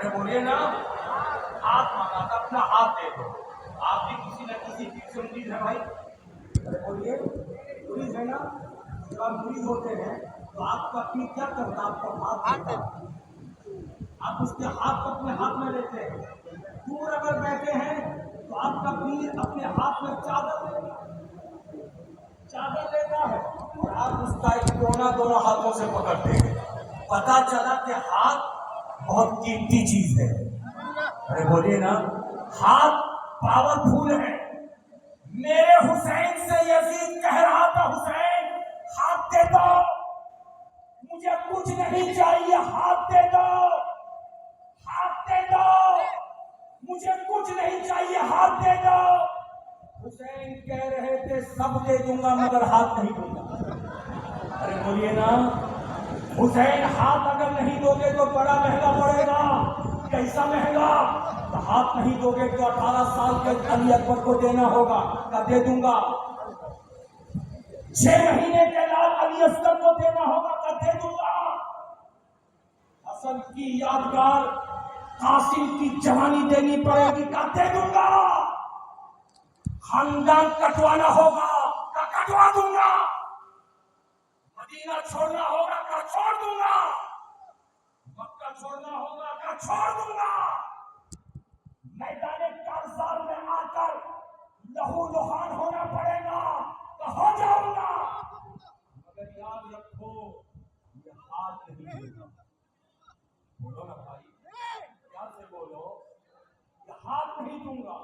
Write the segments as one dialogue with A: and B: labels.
A: अरे बोलिए ना, हाथ मांगा था, अपना हाथ दे दो। आप भी किसी न किसी चीज से मरीज है भाई। अरे बोलिए, मरीज है ना, जब आप मरीज होते हैं तो आपका पीर क्या करता है, आपको हाथ देता है। आप उसके हाथ को अपने हाथ में लेते हैं। दूर अगर बैठे हैं तो आपका पीर अपने हाथ में चादर लेता है और आप उसका एक कोना दोनों हाथों से पकड़ते हैं। पता चला कि हाथ बहुत कीमती चीज है। अरे बोलिए ना, हाथ पावरफुल है। मेरे हुसैन से यजीद कह रहा था, हुसैन हाथ दे दो, मुझे कुछ नहीं चाहिए, हाथ दे दो, हाथ दे दो, मुझे कुछ नहीं चाहिए, हाथ दे दो। हुसैन कह रहे थे सब दे दूंगा मगर हाथ नहीं दूंगा। अरे बोलिए ना, हुसैन हाथ अगर नहीं दोगे तो बड़ा महंगा पड़ेगा। कैसा महंगा? तो हाथ नहीं दोगे तो 18 साल के अली अकबर को देना होगा, क्या दे दूंगा। 6 महीने के लाल अली असगर को देना होगा, क्या दे दूंगा। हसन की यादगार कासिम की जवानी देनी पड़ेगी, क्या दे दूंगा। खानदान कटवाना होगा, क्या कटवा दूंगा। मदीना छोड़ना होगा, क्या छोड़ दूंगा। मक्का छोड़ना होगा, क्या छोड़ दूंगा। मैदान कारजार में आकर लहू लुहान होना पड़ेगा तो हो जाऊंगा, मगर याद रखो ये हाथ नहीं दूंगा। बोलो ना भाई, प्यार से बोलो, ये हाथ नहीं दूंगा।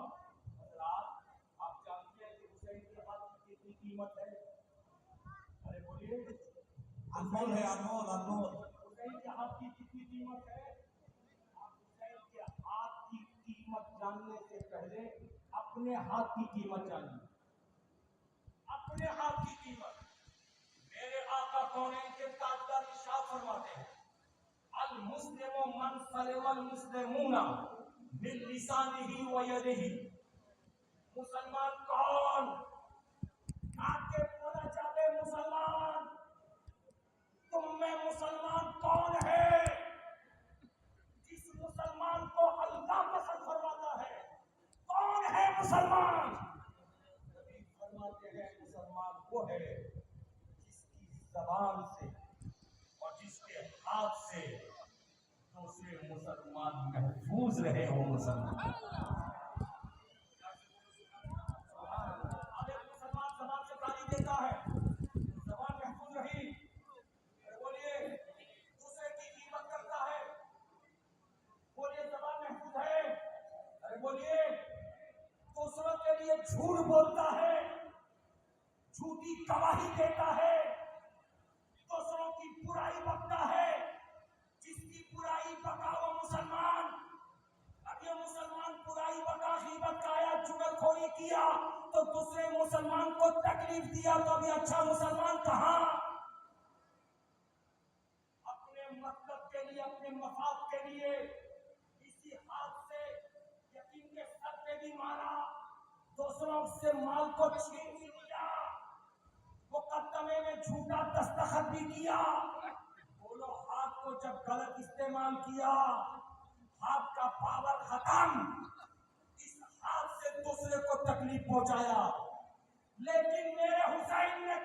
A: आप जानते हैं कि हुसैन के हाथ की कितनी कीमत है? अरे बोलिए,
B: अनमोल है, अनमोल अनमोल।
A: हुसैन के हाथ की कितनी कीमत है? हुसैन के हाथ की कीमत जानने से पहले अपने हाथ की कीमत जानिए। अपने हाथ की कीमत। मेरे आका कौनैन के ताजदार इरशाद फरमाते हैं, अल मुस्लिमु मन सलिमल मुस्लिमूना मिन लिसानिही व यदिही। मुसलमान कौन? आके बोला जावे मुसलमान, तुम में मुसलमान कौन है? जिस मुसलमान को अल्लाह पसंद फरमाता है। कौन है मुसलमान? नबी फरमाते हैं मुसलमान वो है जिसकी जबान से और जिसके हाथ से दूसरे मुसलमान महफूज रहे हो। मुसलमान मुसलमान जबान से गाली देता है, जबान महफूज रही। बोलिए, दूसरे की कीमत करता है, बोलिए जबान महफूज है। अरे बोलिए, दूसरों के लिए झूठ बोलता है, झूठी गवाही देता है, दूसरों की बुराई बकता है। जिसकी बुराई बका वो मुसलमान। अब ये मुसलमान बुराई बका, गीबत गाया, चुगलखोरी किया तो दूसरे मुसलमान को तकलीफ दिया तो अभी अच्छा मुसलमान कहां? अपने मतलब के लिए, अपने मफाद के लिए इसी हाथ से यतीम के सर पे भी मारा, दूसरों से माल को छीन भी लिया, मुकद्दमे में झूठा दस्तखत भी किया। बोलो, हाथ को जब गलत इस्तेमाल किया, हाथ का पावर खत्म, इस हाथ से दूसरे को तकलीफ पहुंचाया। लेकिन मेरे हुसैन ने